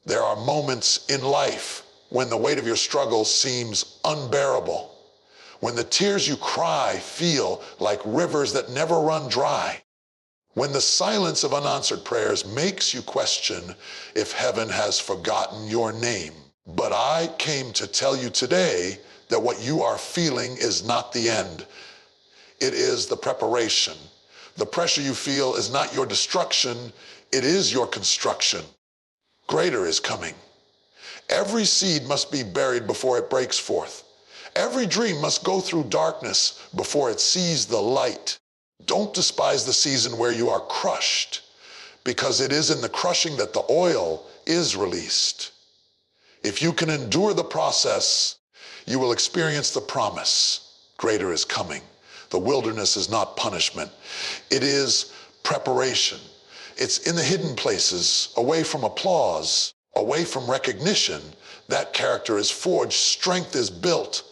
There are moments in life when the weight of your struggle seems unbearable, when the tears you cry feel like rivers that never run dry, when the silence of unanswered prayers makes you question if heaven has forgotten your name. But I came to tell you today that what you are feeling is not the end. It is the preparation. The pressure you feel is not your destruction, it is your construction. Greater is coming. Every seed must be buried before it breaks forth. Every dream must go through darkness before it sees the light. Don't despise the season where you are crushed, because it is in the crushing that the oil is released. If you can endure the process, you will experience the promise. Greater is coming. The wilderness is not punishment. It is preparation. It's in the hidden places, away from applause, away from recognition, that character is forged, strength is built,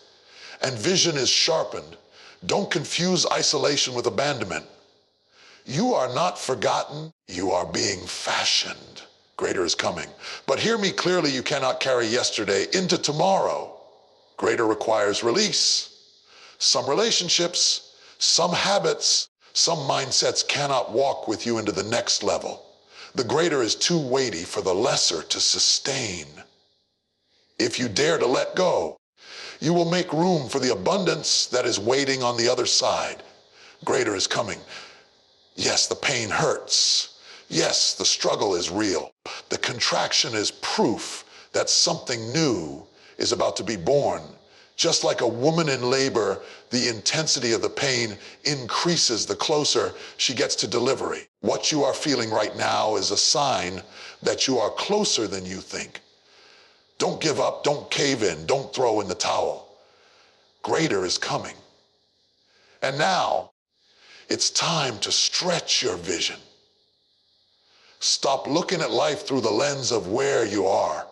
and vision is sharpened. Don't confuse isolation with abandonment. You are not forgotten, you are being fashioned. Greater is coming. But hear me clearly, you cannot carry yesterday into tomorrow. Greater requires release. Some relationships, some habits, some mindsets cannot walk with you into the next level. The greater is too weighty for the lesser to sustain. If you dare to let go, you will make room for the abundance that is waiting on the other side. Greater is coming. Yes, the pain hurts. Yes, the struggle is real. The contraction is proof that something new is about to be born. Just like a woman in labor, the intensity of the pain increases the closer she gets to delivery. What you are feeling right now is a sign that you are closer than you think. Don't give up, don't cave in, don't throw in the towel. Greater is coming. And now, it's time to stretch your vision. Stop looking at life through the lens of where you are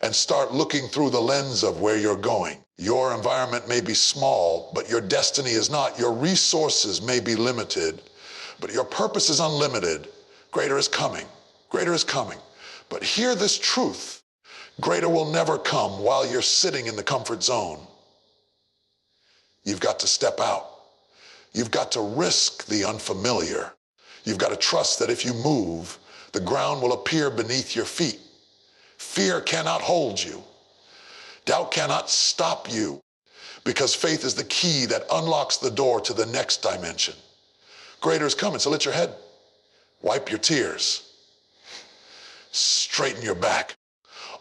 and start looking through the lens of where you're going. Your environment may be small, but your destiny is not. Your resources may be limited, but your purpose is unlimited. Greater is coming. Greater is coming. But hear this truth. Greater will never come while you're sitting in the comfort zone. You've got to step out. You've got to risk the unfamiliar. You've got to trust that if you move, the ground will appear beneath your feet. Fear cannot hold you. Doubt cannot stop you, because faith is the key that unlocks the door to the next dimension. Greater is coming, so lift your head. Wipe your tears. Straighten your back.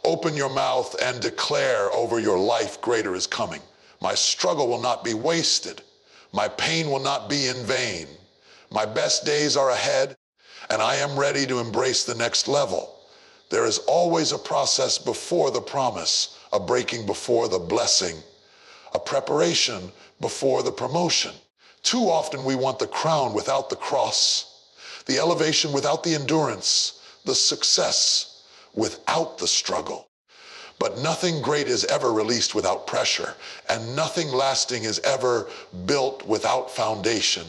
Open your mouth and declare over your life, greater is coming. My struggle will not be wasted. My pain will not be in vain. My best days are ahead, and I am ready to embrace the next level. There is always a process before the promise, a breaking before the blessing, a preparation before the promotion. Too often we want the crown without the cross, the elevation without the endurance, the success without the struggle. But nothing great is ever released without pressure, and nothing lasting is ever built without foundation.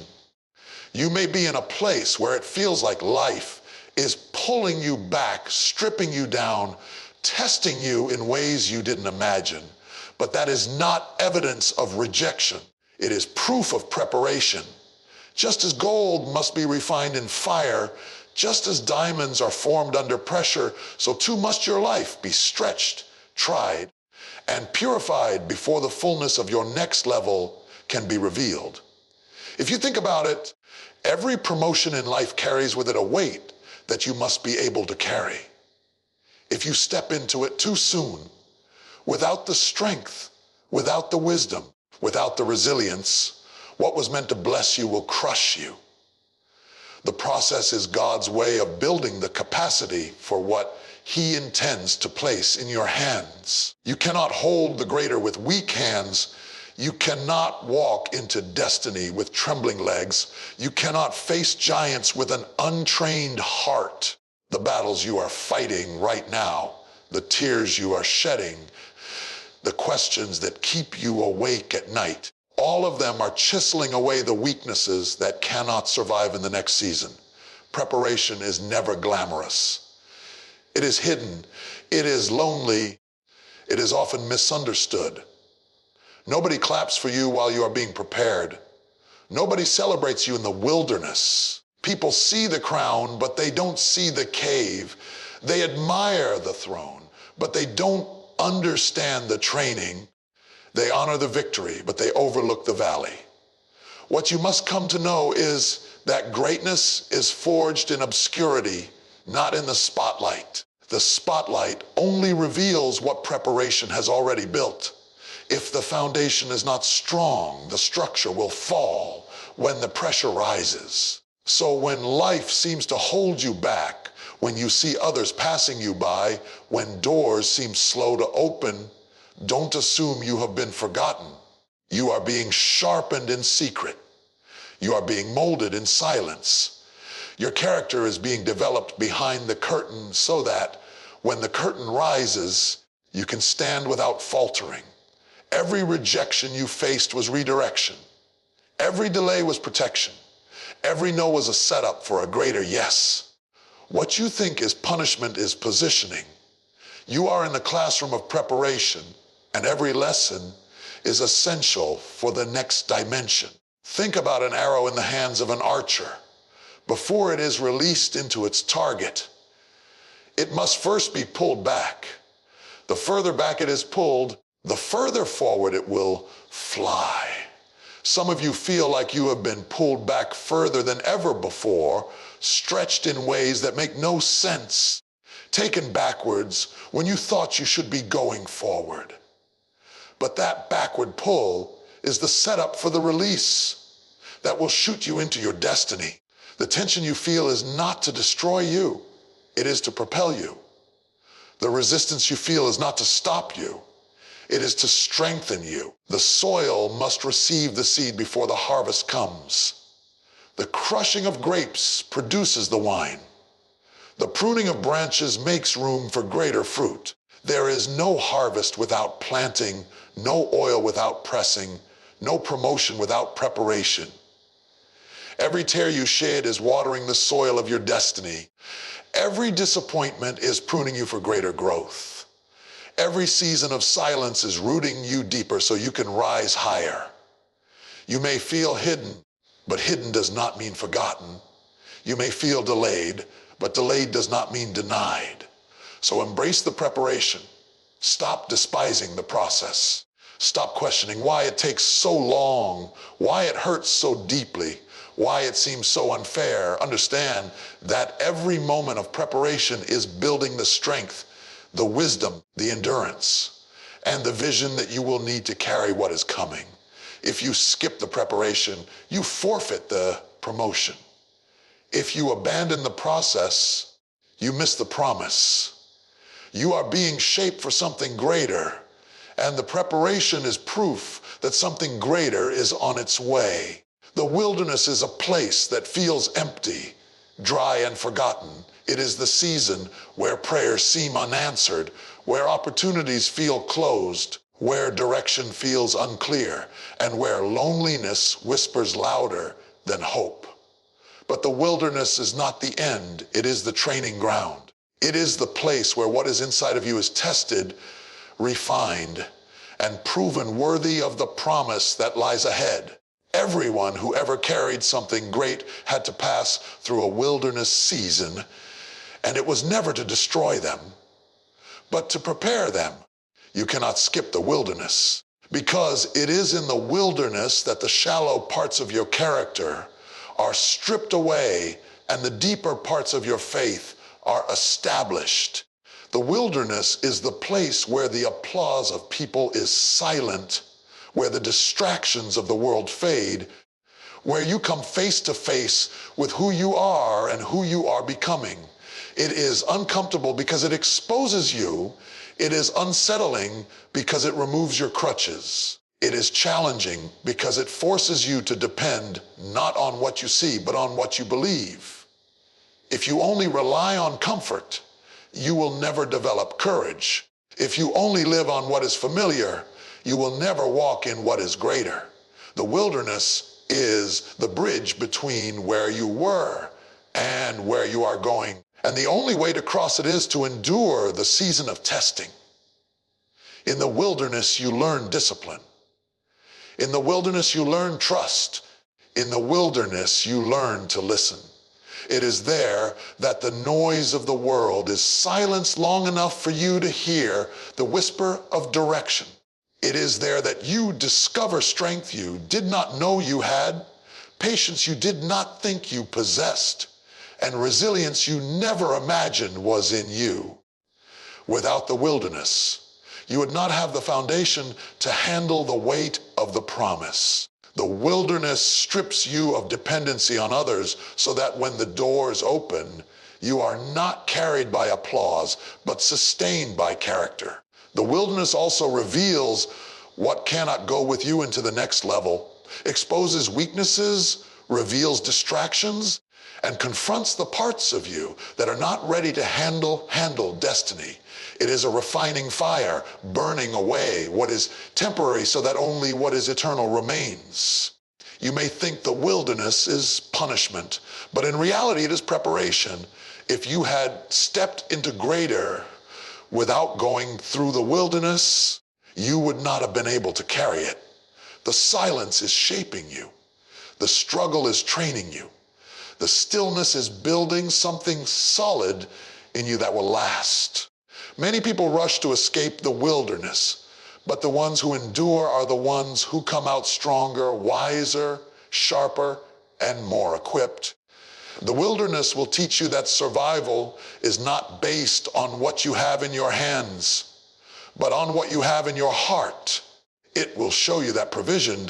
You may be in a place where it feels like life is pulling you back, stripping you down, testing you in ways you didn't imagine. But that is not evidence of rejection. It is proof of preparation. Just as gold must be refined in fire, just as diamonds are formed under pressure, so too must your life be stretched, tried, and purified before the fullness of your next level can be revealed. If you think about it, every promotion in life carries with it a weight that you must be able to carry. If you step into it too soon, without the strength, without the wisdom, without the resilience, what was meant to bless you will crush you. The process is God's way of building the capacity for what He intends to place in your hands. You cannot hold the greater with weak hands. You cannot walk into destiny with trembling legs. You cannot face giants with an untrained heart. The battles you are fighting right now, the tears you are shedding, the questions that keep you awake at night, all of them are chiseling away the weaknesses that cannot survive in the next season. Preparation is never glamorous. It is hidden. It is lonely. It is often misunderstood. Nobody claps for you while you are being prepared. Nobody celebrates you in the wilderness. People see the crown, but they don't see the cave. They admire the throne, but they don't understand the training. They honor the victory, but they overlook the valley. What you must come to know is that greatness is forged in obscurity, not in the spotlight. The spotlight only reveals what preparation has already built. If the foundation is not strong, the structure will fall when the pressure rises. So when life seems to hold you back, when you see others passing you by, when doors seem slow to open, don't assume you have been forgotten. You are being sharpened in secret. You are being molded in silence. Your character is being developed behind the curtain so that when the curtain rises, you can stand without faltering. Every rejection you faced was redirection. Every delay was protection. Every no was a setup for a greater yes. What you think is punishment is positioning. You are in the classroom of preparation, and every lesson is essential for the next dimension. Think about an arrow in the hands of an archer. Before it is released into its target, it must first be pulled back. The further back it is pulled, the further forward it will fly. Some of you feel like you have been pulled back further than ever before, stretched in ways that make no sense, taken backwards when you thought you should be going forward. But that backward pull is the setup for the release that will shoot you into your destiny. The tension you feel is not to destroy you, it is to propel you. The resistance you feel is not to stop you, it is to strengthen you. The soil must receive the seed before the harvest comes. The crushing of grapes produces the wine. The pruning of branches makes room for greater fruit. There is no harvest without planting, no oil without pressing, no promotion without preparation. Every tear you shed is watering the soil of your destiny. Every disappointment is pruning you for greater growth. Every season of silence is rooting you deeper so you can rise higher. You may feel hidden, but hidden does not mean forgotten. You may feel delayed, but delayed does not mean denied. So embrace the preparation. Stop despising the process. Stop questioning why it takes so long, why it hurts so deeply, why it seems so unfair. Understand that every moment of preparation is building the strength, the wisdom, the endurance, and the vision that you will need to carry what is coming. If you skip the preparation, you forfeit the promotion. If you abandon the process, you miss the promise. You are being shaped for something greater, and the preparation is proof that something greater is on its way. The wilderness is a place that feels empty, dry, and forgotten. It is the season where prayers seem unanswered, where opportunities feel closed, where direction feels unclear, and where loneliness whispers louder than hope. But the wilderness is not the end, it is the training ground. It is the place where what is inside of you is tested, refined, and proven worthy of the promise that lies ahead. Everyone who ever carried something great had to pass through a wilderness season, and it was never to destroy them, but to prepare them. You cannot skip the wilderness, because it is in the wilderness that the shallow parts of your character are stripped away and the deeper parts of your faith are established. The wilderness is the place where the applause of people is silent, where the distractions of the world fade, where you come face to face with who you are and who you are becoming. It is uncomfortable because it exposes you. It is unsettling because it removes your crutches. It is challenging because it forces you to depend not on what you see, but on what you believe. If you only rely on comfort, you will never develop courage. If you only live on what is familiar, you will never walk in what is greater. The wilderness is the bridge between where you were and where you are going. And the only way to cross it is to endure the season of testing. In the wilderness, you learn discipline. In the wilderness, you learn trust. In the wilderness, you learn to listen. It is there that the noise of the world is silenced long enough for you to hear the whisper of direction. It is there that you discover strength you did not know you had, patience you did not think you possessed, and resilience you never imagined was in you. Without the wilderness, you would not have the foundation to handle the weight of the promise. The wilderness strips you of dependency on others so that when the doors open, you are not carried by applause, but sustained by character. The wilderness also reveals what cannot go with you into the next level, exposes weaknesses, reveals distractions, and confronts the parts of you that are not ready to handle destiny. It is a refining fire, burning away what is temporary so that only what is eternal remains. You may think the wilderness is punishment, but in reality it is preparation. If you had stepped into greater without going through the wilderness, you would not have been able to carry it. The silence is shaping you. The struggle is training you. The stillness is building something solid in you that will last. Many people rush to escape the wilderness, but the ones who endure are the ones who come out stronger, wiser, sharper, and more equipped. The wilderness will teach you that survival is not based on what you have in your hands, but on what you have in your heart. It will show you that provision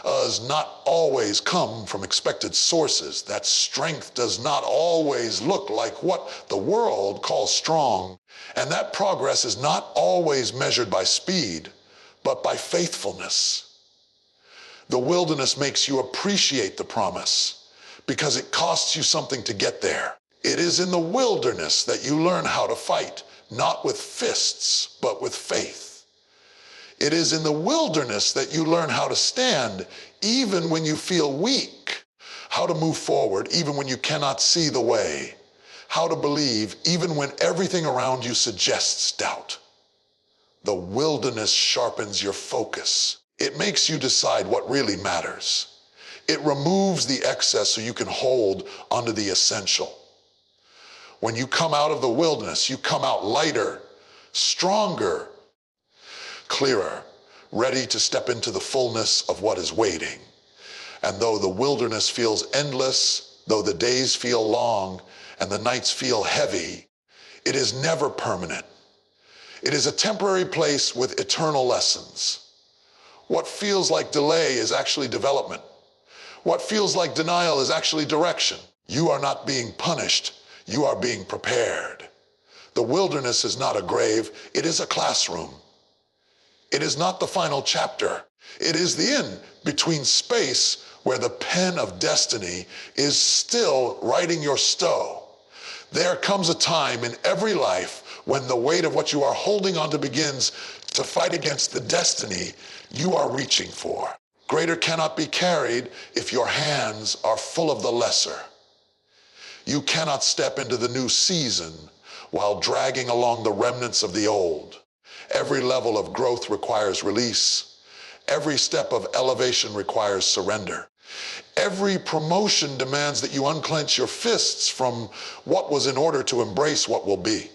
does not always come from expected sources, that strength does not always look like what the world calls strong, and that progress is not always measured by speed, but by faithfulness. The wilderness makes you appreciate the promise because it costs you something to get there. It is in the wilderness that you learn how to fight, not with fists, but with faith. It is in the wilderness that you learn how to stand even when you feel weak, how to move forward even when you cannot see the way, how to believe even when everything around you suggests doubt. The wilderness sharpens your focus. It makes you decide what really matters. It removes the excess so you can hold onto the essential. When you come out of the wilderness, you come out lighter, stronger, clearer, ready to step into the fullness of what is waiting. And though the wilderness feels endless, though the days feel long and the nights feel heavy, it is never permanent. It is a temporary place with eternal lessons. What feels like delay is actually development. What feels like denial is actually direction. You are not being punished, you are being prepared. The wilderness is not a grave, it is a classroom. It is not the final chapter. It is the in-between space where the pen of destiny is still writing your stow. There comes a time in every life when the weight of what you are holding onto begins to fight against the destiny you are reaching for. Greater cannot be carried if your hands are full of the lesser. You cannot step into the new season while dragging along the remnants of the old. Every level of growth requires release. Every step of elevation requires surrender. Every promotion demands that you unclench your fists from what was in order to embrace what will be.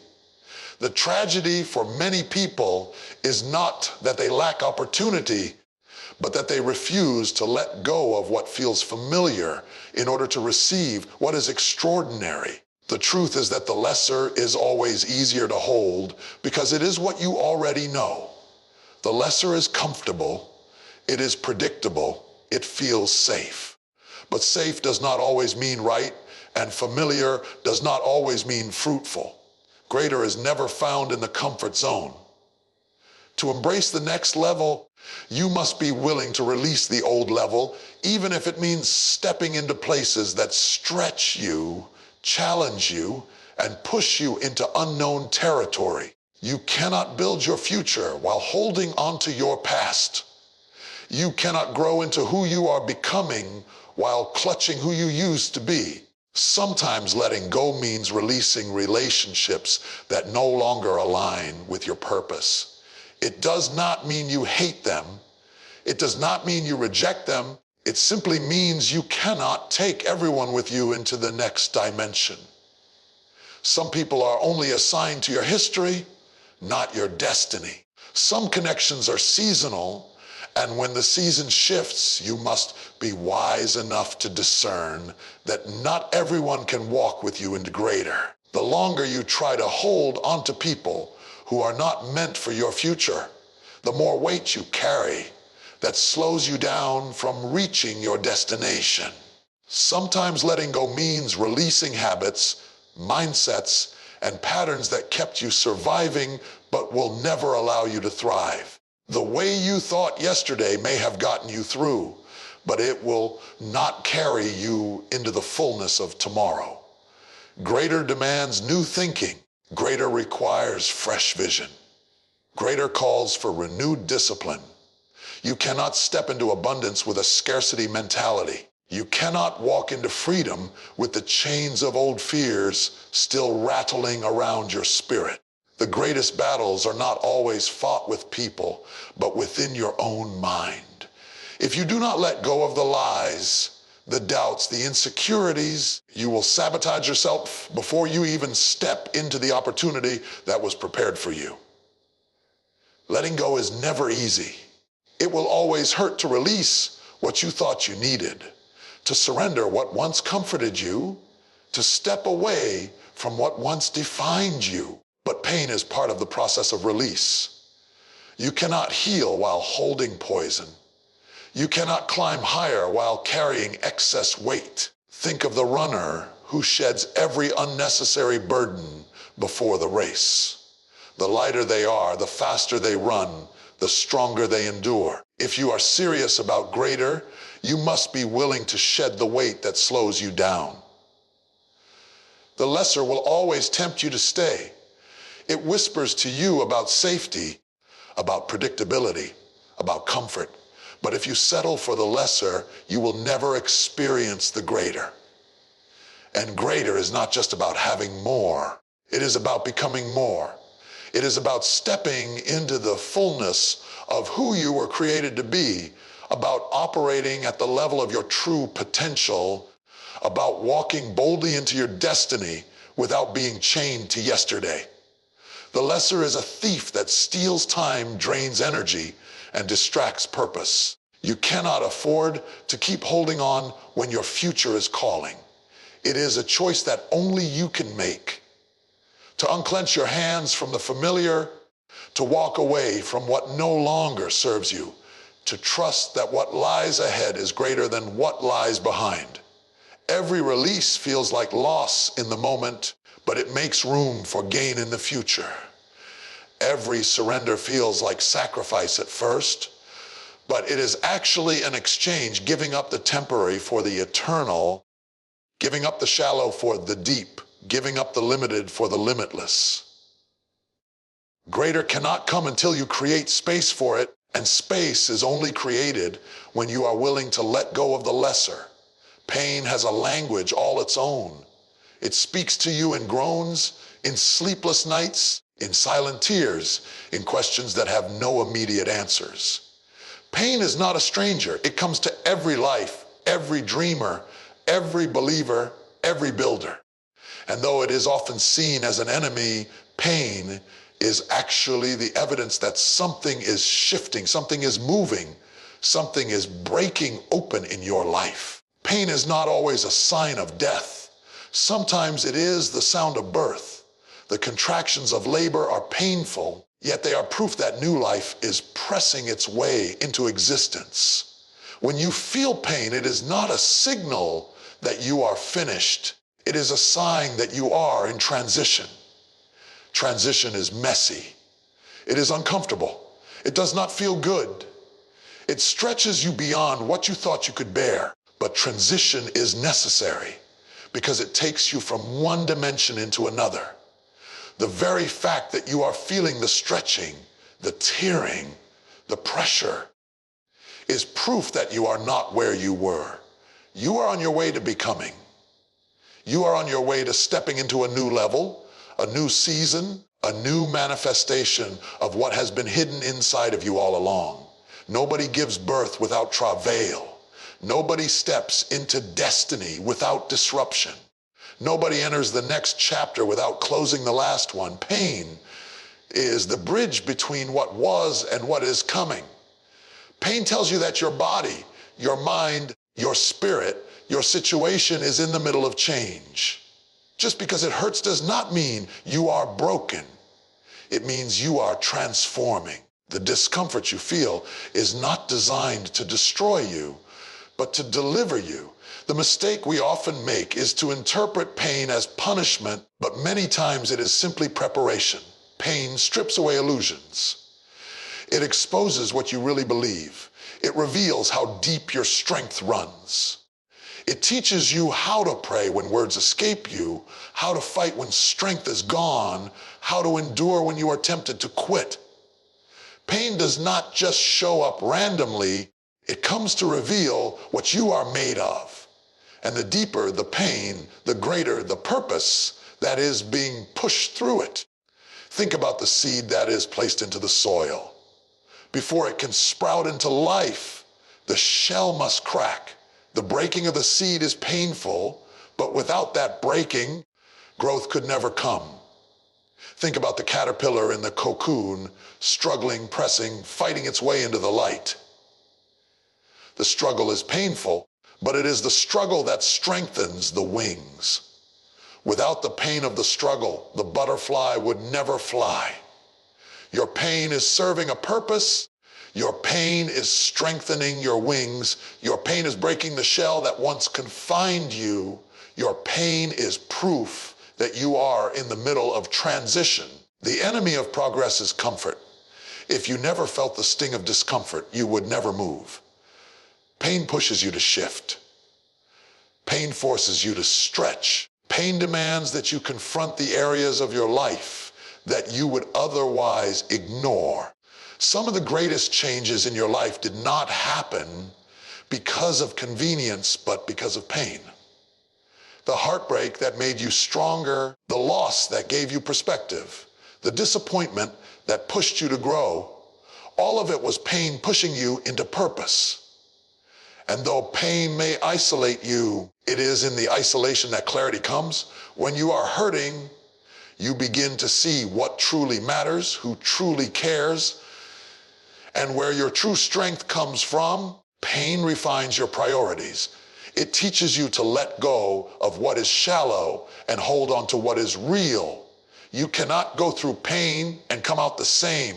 The tragedy for many people is not that they lack opportunity, but that they refuse to let go of what feels familiar in order to receive what is extraordinary. The truth is that the lesser is always easier to hold because it is what you already know. The lesser is comfortable, it is predictable, it feels safe. But safe does not always mean right, and familiar does not always mean fruitful. Greater is never found in the comfort zone. To embrace the next level, you must be willing to release the old level, even if it means stepping into places that stretch you, challenge you, and push you into unknown territory. You cannot build your future while holding onto your past. You cannot grow into who you are becoming while clutching who you used to be. Sometimes letting go means releasing relationships that no longer align with your purpose. It does not mean you hate them. It does not mean you reject them. It simply means you cannot take everyone with you into the next dimension. Some people are only assigned to your history, not your destiny. Some connections are seasonal, and when the season shifts, you must be wise enough to discern that not everyone can walk with you into greater. The longer you try to hold onto people who are not meant for your future, the more weight you carry that slows you down from reaching your destination. Sometimes letting go means releasing habits, mindsets, and patterns that kept you surviving but will never allow you to thrive. The way you thought yesterday may have gotten you through, but it will not carry you into the fullness of tomorrow. Greater demands new thinking. Greater requires fresh vision. Greater calls for renewed discipline. You cannot step into abundance with a scarcity mentality. You cannot walk into freedom with the chains of old fears still rattling around your spirit. The greatest battles are not always fought with people, but within your own mind. If you do not let go of the lies, the doubts, the insecurities, you will sabotage yourself before you even step into the opportunity that was prepared for you. Letting go is never easy. It will always hurt to release what you thought you needed, to surrender what once comforted you, to step away from what once defined you. But pain is part of the process of release. You cannot heal while holding poison. You cannot climb higher while carrying excess weight. Think of the runner who sheds every unnecessary burden before the race. The lighter they are, the faster they run, the stronger they endure. If you are serious about greater, you must be willing to shed the weight that slows you down. The lesser will always tempt you to stay. It whispers to you about safety, about predictability, about comfort. But if you settle for the lesser, you will never experience the greater. And greater is not just about having more. It is about becoming more. It is about stepping into the fullness of who you were created to be, about operating at the level of your true potential, about walking boldly into your destiny without being chained to yesterday. The lesser is a thief that steals time, drains energy, and distracts purpose. You cannot afford to keep holding on when your future is calling. It is a choice that only you can make. To unclench your hands from the familiar, to walk away from what no longer serves you, to trust that what lies ahead is greater than what lies behind. Every release feels like loss in the moment, but it makes room for gain in the future. Every surrender feels like sacrifice at first, but it is actually an exchange, giving up the temporary for the eternal, giving up the shallow for the deep, giving up the limited for the limitless. Greater cannot come until you create space for it, and space is only created when you are willing to let go of the lesser. Pain has a language all its own. It speaks to you in groans, in sleepless nights, in silent tears, in questions that have no immediate answers. Pain is not a stranger. It comes to every life, every dreamer, every believer, every builder. And though it is often seen as an enemy, pain is actually the evidence that something is shifting, something is moving, something is breaking open in your life. Pain is not always a sign of death. Sometimes it is the sound of birth. The contractions of labor are painful, yet they are proof that new life is pressing its way into existence. When you feel pain, it is not a signal that you are finished. It is a sign that you are in transition. Transition is messy. It is uncomfortable. It does not feel good. It stretches you beyond what you thought you could bear. But transition is necessary because it takes you from one dimension into another. The very fact that you are feeling the stretching, the tearing, the pressure is proof that you are not where you were. You are on your way to becoming. You are on your way to stepping into a new level, a new season, a new manifestation of what has been hidden inside of you all along. Nobody gives birth without travail. Nobody steps into destiny without disruption. Nobody enters the next chapter without closing the last one. Pain is the bridge between what was and what is coming. Pain tells you that your body, your mind, your spirit, your situation is in the middle of change. Just because it hurts does not mean you are broken. It means you are transforming. The discomfort you feel is not designed to destroy you, but to deliver you. The mistake we often make is to interpret pain as punishment, but many times it is simply preparation. Pain strips away illusions. It exposes what you really believe. It reveals how deep your strength runs. It teaches you how to pray when words escape you, how to fight when strength is gone, how to endure when you are tempted to quit. Pain does not just show up randomly. It comes to reveal what you are made of. And the deeper the pain, the greater the purpose that is being pushed through it. Think about the seed that is placed into the soil. Before it can sprout into life, the shell must crack. The breaking of the seed is painful, but without that breaking, growth could never come. Think about the caterpillar in the cocoon, struggling, pressing, fighting its way into the light. The struggle is painful, but it is the struggle that strengthens the wings. Without the pain of the struggle, the butterfly would never fly. Your pain is serving a purpose. Your pain is strengthening your wings. Your pain is breaking the shell that once confined you. Your pain is proof that you are in the middle of transition. The enemy of progress is comfort. If you never felt the sting of discomfort, you would never move. Pain pushes you to shift. Pain forces you to stretch. Pain demands that you confront the areas of your life that you would otherwise ignore. Some of the greatest changes in your life did not happen because of convenience, but because of pain. The heartbreak that made you stronger, the loss that gave you perspective, the disappointment that pushed you to grow, all of it was pain pushing you into purpose. And though pain may isolate you, it is in the isolation that clarity comes. When you are hurting, you begin to see what truly matters, who truly cares, and where your true strength comes from. Pain refines your priorities. It teaches you to let go of what is shallow and hold on to what is real. You cannot go through pain and come out the same.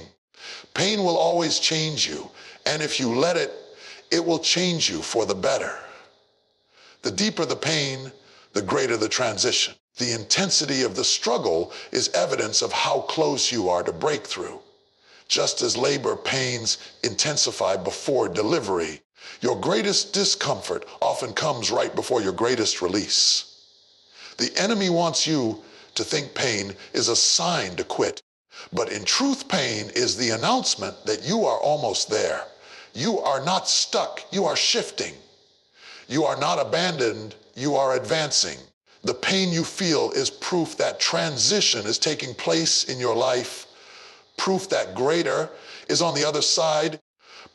Pain will always change you, and if you let it, it will change you for the better. The deeper the pain, the greater the transition. The intensity of the struggle is evidence of how close you are to breakthrough. Just as labor pains intensify before delivery, your greatest discomfort often comes right before your greatest release. The enemy wants you to think pain is a sign to quit, but in truth, pain is the announcement that you are almost there. You are not stuck, you are shifting. You are not abandoned, you are advancing. The pain you feel is proof that transition is taking place in your life, proof that greater is on the other side,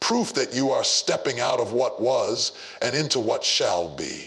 proof that you are stepping out of what was and into what shall be.